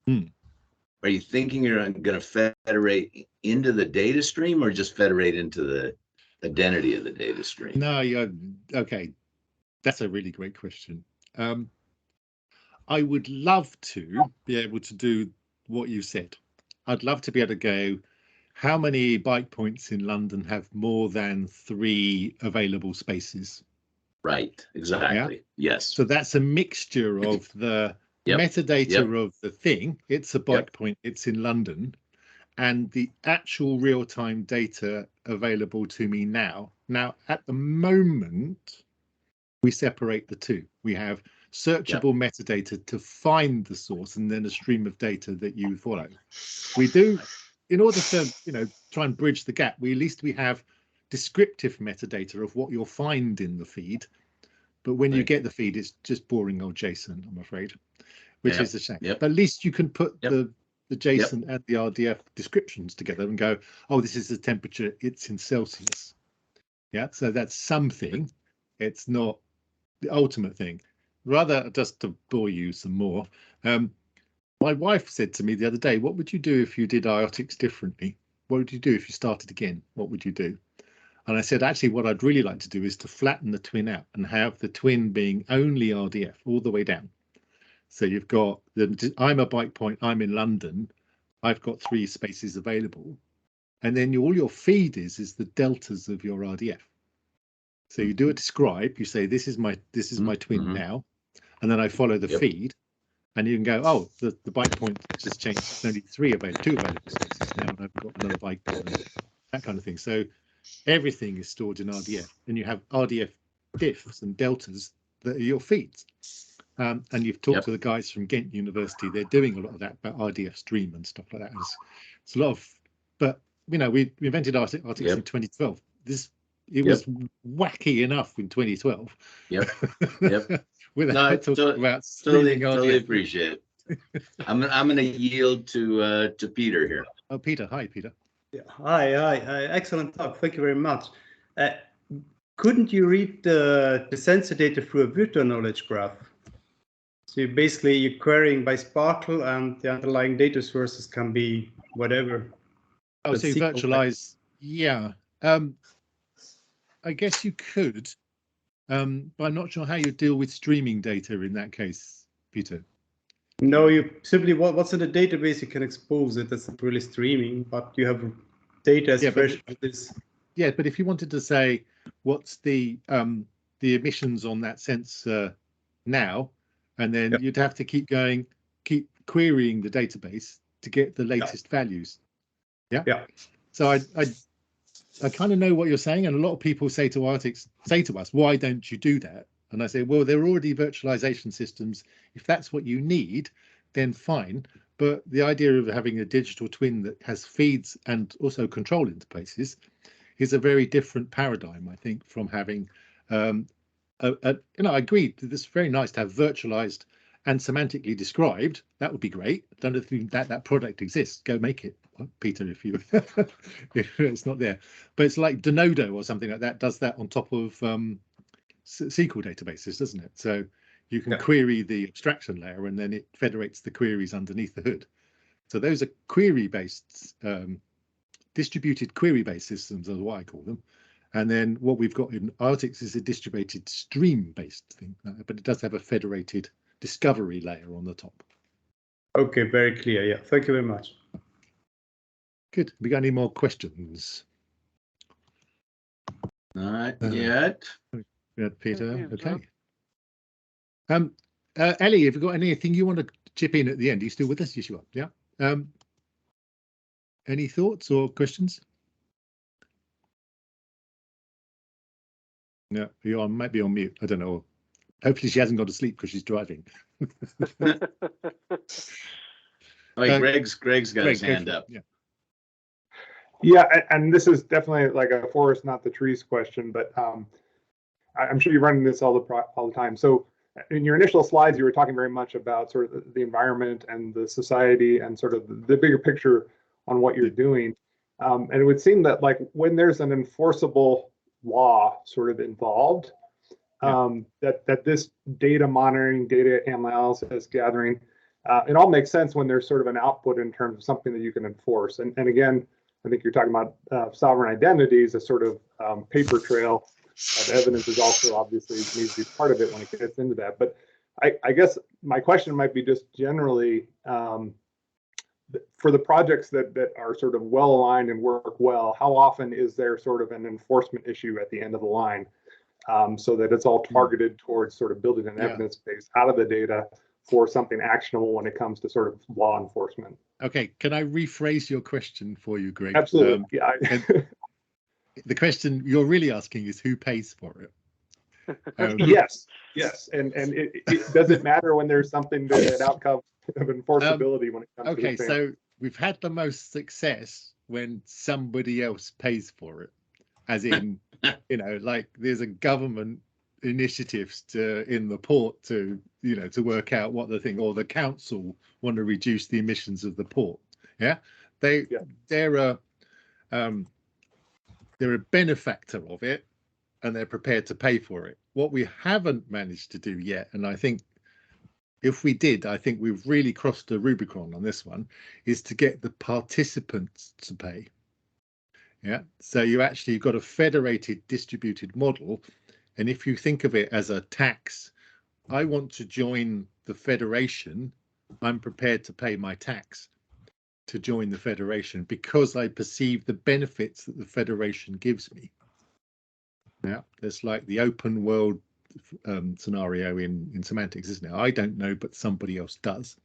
Are you thinking you're going to federate into the data stream or just federate into the identity of the data stream? No, okay. That's a really great question. I would love to be able to do what you said. I'd love to be able to go, how many bike points in London have more than 3 available spaces? Right, exactly. Yeah? Yes. So that's a mixture of the metadata of the thing. It's a bike point, it's in London, and the actual real-time data available to me now. Now, at the moment, we separate the two. We have searchable metadata to find the source and then a stream of data that you follow. We do, in order to, try and bridge the gap, at least we have descriptive metadata of what you'll find in the feed. But when you get the feed, it's just boring old JSON, I'm afraid, which is a shame. But at least you can put the JSON and the RDF descriptions together and go, oh, this is the temperature, it's in Celsius. Yeah, so that's something. It's not the ultimate thing. Rather, just to bore you some more, my wife said to me the other day, what would you do if you did IOTICS differently? What would you do if you started again? What would you do? And I said, actually, what I'd really like to do is to flatten the twin out and have the twin being only RDF all the way down. So you've got, I'm a bike point, I'm in London, I've got 3 spaces available. And then all your feed is the deltas of your RDF. So you do a describe, you say, this is my twin now. And then I follow the feed. And you can go, oh, the bike point just changed. It's only 2 available spaces now, and I've got another bike point, that kind of thing. So everything is stored in RDF, and you have RDF diffs and deltas that are your feeds. And you've talked to the guys from Ghent University. They're doing a lot of that about RDF stream and stuff like that. It's a lot of, but we invented IOTICS in 2012. It was wacky enough in 2012. Without talking about totally appreciate it. I'm going to yield to Peter here. Oh, Peter. Hi, Peter. Yeah. Hi. Excellent talk. Thank you very much. Couldn't you read the sensor data through a virtual knowledge graph? So you're querying by Sparkle, and the underlying data sources can be whatever. Oh, so you virtualize? Yeah. I guess you could, but I'm not sure how you deal with streaming data in that case, Peter. No, you simply what's in the database, you can expose it. That's not really streaming, but you have data as fresh as this. Yeah, but if you wanted to say what's the emissions on that sensor now, and then you'd have to keep querying the database to get the latest values. Yeah. So I kind of know what you're saying, and a lot of people say to us, why don't you do that? And I say, well, there are already virtualization systems. If that's what you need, then fine. But the idea of having a digital twin that has feeds and also control interfaces is a very different paradigm, I think, from having, I agree that it's very nice to have virtualized and semantically described. That would be great. I don't think that product exists. Go make it, Peter, if it's not there. But it's like Denodo or something like that does that on top of SQL databases, doesn't it? So You can query the abstraction layer, and then it federates the queries underneath the hood. So those are query-based, distributed query-based systems, is what I call them. And then what we've got in IOTICS is a distributed stream-based thing, but it does have a federated discovery layer on the top. Okay, very clear. Yeah, thank you very much. Good. We got any more questions? Not yet. Yeah, Peter. hands Okay. up. Ellie, have you got anything you want to chip in at the end? Are you still with us? Yes, you are. Yeah. Any thoughts or questions? No, you might be on mute. I don't know. Hopefully she hasn't gone to sleep because she's driving. Like Greg's got his hand up. Yeah. Yeah, and this is definitely like a forest, not the trees question, but I'm sure you run into this all the time. So in your initial slides, you were talking very much about sort of the environment and the society and sort of the bigger picture on what you're doing. And it would seem that like when there's an enforceable law sort of involved, that this data monitoring, data analysis, gathering, it all makes sense when there's sort of an output in terms of something that you can enforce. And again, I think you're talking about sovereign identities, a sort of paper trail of evidence is also obviously needs to be part of it when it gets into that. But I guess my question might be just generally for the projects that are sort of well aligned and work well, how often is there sort of an enforcement issue at the end of the line so that it's all targeted towards sort of building an evidence base out of the data for something actionable when it comes to sort of law enforcement? Okay, can I rephrase your question for you, Greg? Absolutely. The question you're really asking is who pays for it? Yes. And does it matter when there's something that outcome of enforceability when it comes to okay, the so we've had the most success when somebody else pays for it, as in, you know, like there's a government initiatives in the port to, you know, to work out what the thing, or the council want to reduce the emissions of the port. They're a benefactor of it, and they're prepared to pay for it. What we haven't managed to do yet, and I think if we did, I think we've really crossed the Rubicon on this one, is to get the participants to pay. So you've got a federated distributed model. And if you think of it as a tax, I want to join the federation, I'm prepared to pay my tax to join the federation because I perceive the benefits that the federation gives me. There's like the open world scenario in semantics, isn't it? I don't know, but somebody else does.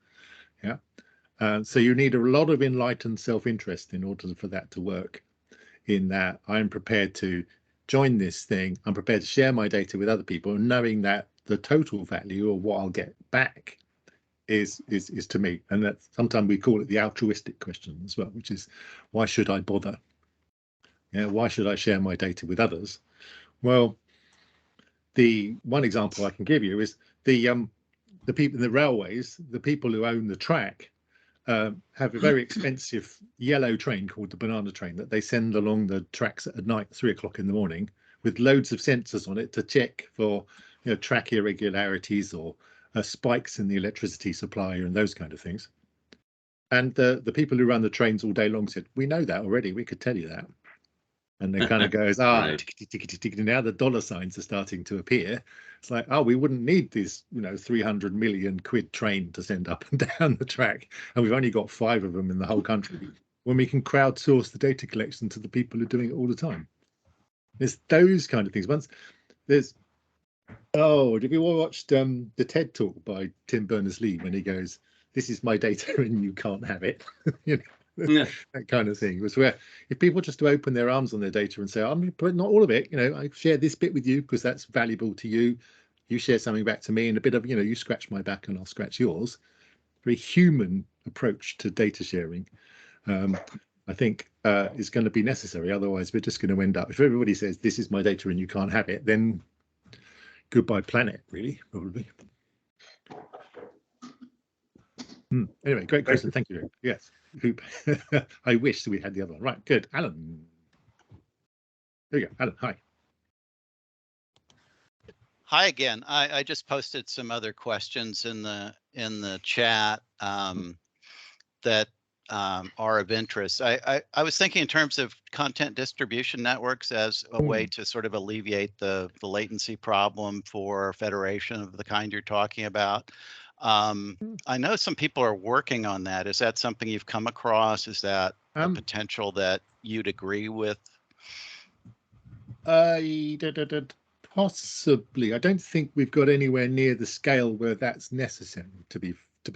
So you need a lot of enlightened self-interest in order for that to work, in that I'm prepared to join this thing, I'm prepared to share my data with other people, knowing that the total value of what I'll get back is to me. And that sometimes we call it the altruistic question as well, which is, why should I bother? Why should I share my data with others? Well, the one example I can give you is the people in the railways, the people who own the track, have a very expensive yellow train called the banana train that they send along the tracks at night, 3 o'clock in the morning, with loads of sensors on it to check for, you know, track irregularities or spikes in the electricity supply and those kind of things. And the people who run the trains all day long said, we know that already, we could tell you that. And they kind of goes, Right. now the dollar signs are starting to appear. It's like, we wouldn't need this, you know, 300 million quid train to send up and down the track. And we've only got 5 of them in the whole country, when we can crowdsource the data collection to the people who are doing it all the time. There's those kind of things. Once there's, have you all watched the TED talk by Tim Berners-Lee when he goes, this is my data and you can't have it? You know? That kind of thing was where if people just to open their arms on their data and say, I'm but not all of it, you know, I share this bit with you because that's valuable to you, you share something back to me, and a bit of, you know, you scratch my back and I'll scratch yours. Very human approach to data sharing, I think is going to be necessary. Otherwise we're just going to end up, if everybody says this is my data and you can't have it, then goodbye planet, really, probably. Anyway, great question. Thank you. Yes. I wish we had the other one. Right, good. Alan. There you go. Alan, hi. Hi again. I just posted some other questions in the chat that are of interest. I was thinking in terms of content distribution networks as a way to sort of alleviate the latency problem for federation of the kind you're talking about. I know some people are working on that. Is that something you've come across? Is that a potential that you'd agree with? Possibly. I don't think we've got anywhere near the scale where that's necessary, to be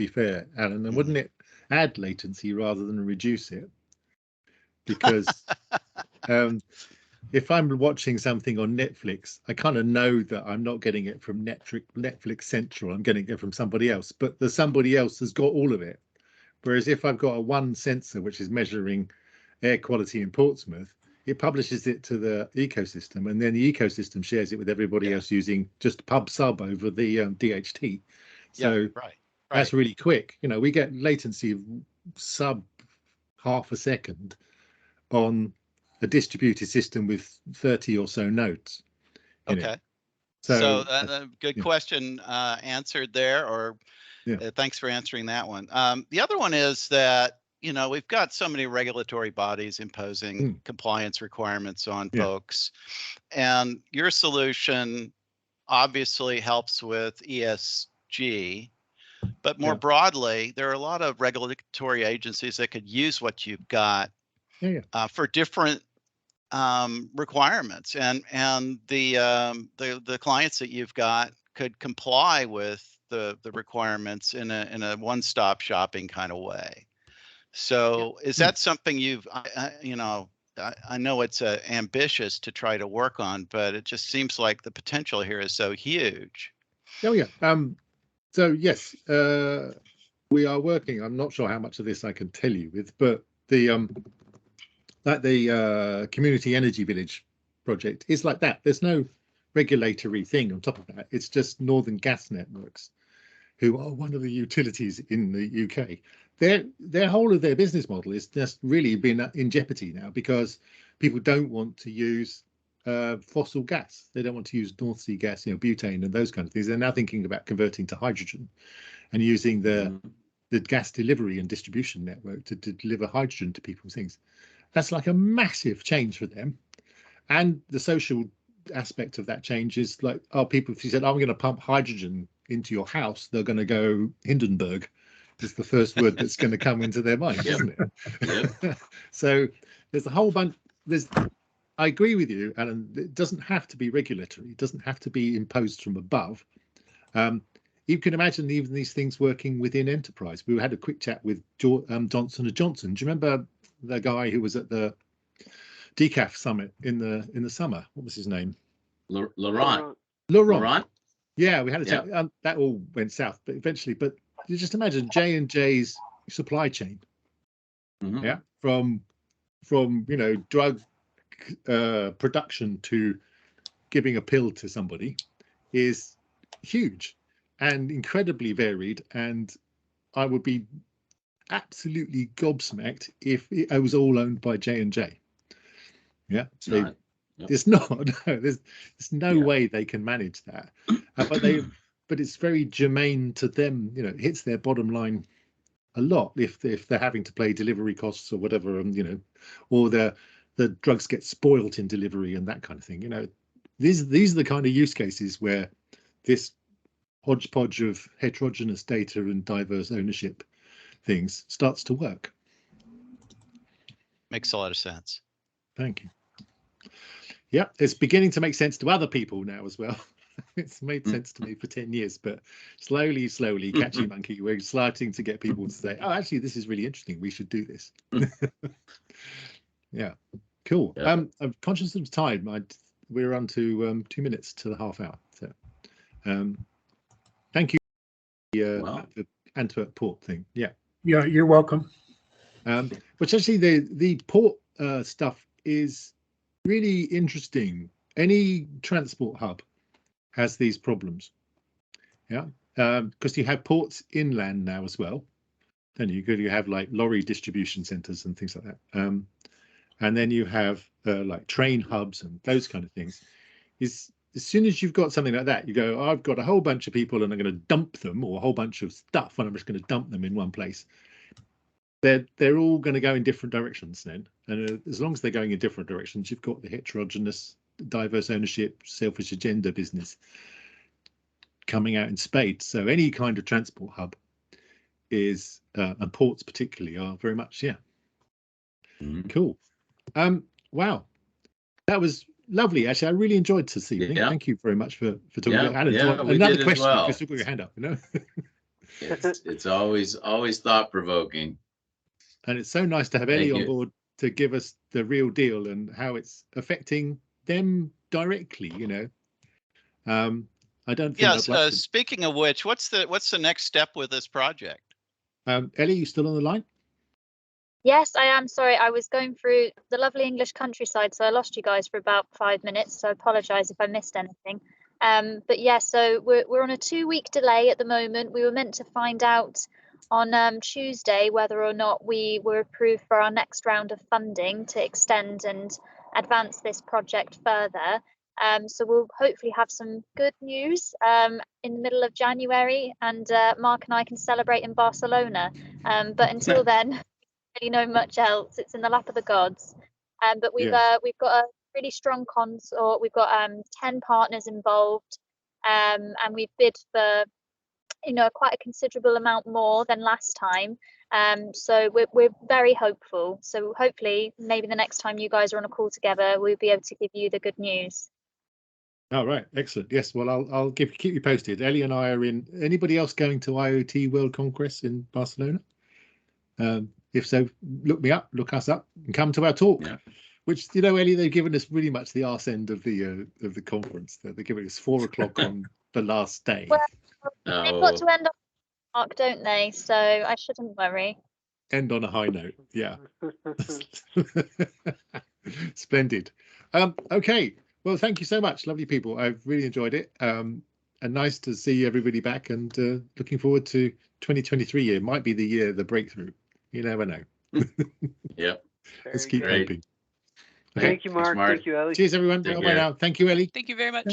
fair, Alan. And wouldn't it add latency rather than reduce it? Because if I'm watching something on Netflix, I kind of know that I'm not getting it from Netflix Central. I'm getting it from somebody else, but the somebody else has got all of it. Whereas if I've got a one sensor which is measuring air quality in Portsmouth, it publishes it to the ecosystem, and then the ecosystem shares it with everybody else using just pub sub over the DHT. So that's really quick. You know, we get latency of sub half a second on a distributed system with 30 or so nodes. Okay. So good question answered there, or thanks for answering that one. The other one is that, you know, we've got so many regulatory bodies imposing compliance requirements on folks, and your solution obviously helps with ESG, but more broadly, there are a lot of regulatory agencies that could use what you've got for different requirements, and the clients that you've got could comply with the requirements in a one-stop shopping kind of way. So is that something you've, you know, I know it's ambitious to try to work on, but it just seems like the potential here is so huge. Oh yeah. So yes, we are working. I'm not sure how much of this I can tell you with, but the Community Energy Village project is like that. There's no regulatory thing on top of that. It's just Northern Gas Networks, who are one of the utilities in the UK. Their whole of their business model is just really been in jeopardy now because people don't want to use fossil gas. They don't want to use North Sea gas, you know, butane and those kind of things. They're now thinking about converting to hydrogen and using the gas delivery and distribution network to deliver hydrogen to people's things. That's like a massive change for them. And the social aspect of that change is like, oh, people, if you said, I'm going to pump hydrogen into your house, they're going to go Hindenburg. Is the first word that's going to come into their mind, isn't it? So there's a whole bunch. I agree with you, Alan. It doesn't have to be regulatory. It doesn't have to be imposed from above. You can imagine even these things working within enterprise. We had a quick chat with Johnson & Johnson. Do you remember the guy who was at the DCAF summit in the summer? What was his name? Laurent. Yeah, we had a chat. That all went south, but eventually. But you just imagine J&J's supply chain. From you know, drug production to giving a pill to somebody is huge and incredibly varied. And I would be absolutely gobsmacked if it was all owned by J&J. It's not. No, there's no way they can manage that. But it's very germane to them. You know, it hits their bottom line a lot if they're having to pay delivery costs or whatever, and you know, or the drugs get spoilt in delivery and that kind of thing. You know, these are the kind of use cases where this hodgepodge of heterogeneous data and diverse ownership things starts to work. Makes a lot of sense. Thank you. Yeah, it's beginning to make sense to other people now as well. It's made sense to me for 10 years, but slowly, catchy monkey, we're starting to get people to say, oh, actually, this is really interesting. We should do this. Yeah, cool. I'm conscious of time. We're on to 2 minutes to the half hour. So thank you. The Antwerp port thing. Yeah, you're welcome. Which actually the port stuff is really interesting. Any transport hub has these problems, because you have ports inland now as well. Then you have like lorry distribution centers and things like that, and then you have like train hubs and those kind of things. as soon as you've got something like that, you go, I've got a whole bunch of people and I'm going to dump them, or a whole bunch of stuff and I'm just going to dump them in one place. They're all going to go in different directions then. And as long as they're going in different directions, you've got the heterogeneous, diverse ownership, selfish agenda business coming out in spades. So any kind of transport hub is, and ports particularly, are very much, yeah. Cool. Wow. That was lovely. Actually, I really enjoyed this evening. Yeah. Thank you very much for talking Yeah, about it. yeah, we Another did as question, well. because you've got your hand up, you know. It's always thought provoking. And it's so nice to have Thank Ellie on you. board to give us the real deal and how it's affecting them directly, you know. I don't think Yes. I'd like to... Speaking of which, what's the next step with this project? Ellie, you still on the line? Yes, I am. Sorry, I was going through the lovely English countryside, so I lost you guys for about 5 minutes. So I apologise if I missed anything. But yeah, so we're on a 2-week delay at the moment. We were meant to find out on Tuesday whether or not we were approved for our next round of funding to extend and advance this project further. So we'll hopefully have some good news in the middle of January, and Mark and I can celebrate in Barcelona. But until then, really know much else. It's in the lap of the gods. But we've got a really strong consort. We've got 10 partners involved, and we've bid for quite a considerable amount more than last time. So we're very hopeful. So hopefully maybe the next time you guys are on a call together, we'll be able to give you the good news. All right, excellent. Yes, well, I'll keep you posted. Ellie and I are in. Anybody else going to IoT World Congress in Barcelona? If so, look us up, and come to our talk. Yeah. Which, you know, Ellie, they've given us really much the arse end of the conference. They're giving us 4 o'clock on the last day. Well, they've got to end on Mark, don't they? So I shouldn't worry. End on a high note, yeah. Splendid. Okay, well, thank you so much, lovely people. I've really enjoyed it. And nice to see everybody back, and looking forward to 2023 year. Might be the year of the breakthrough. You never know. Yep. Let's keep hoping. Thank you, Mark. Thanks, Mark. Thank you, Ellie. Cheers, everyone. Bye now. Thank you, Ellie. Thank you very much.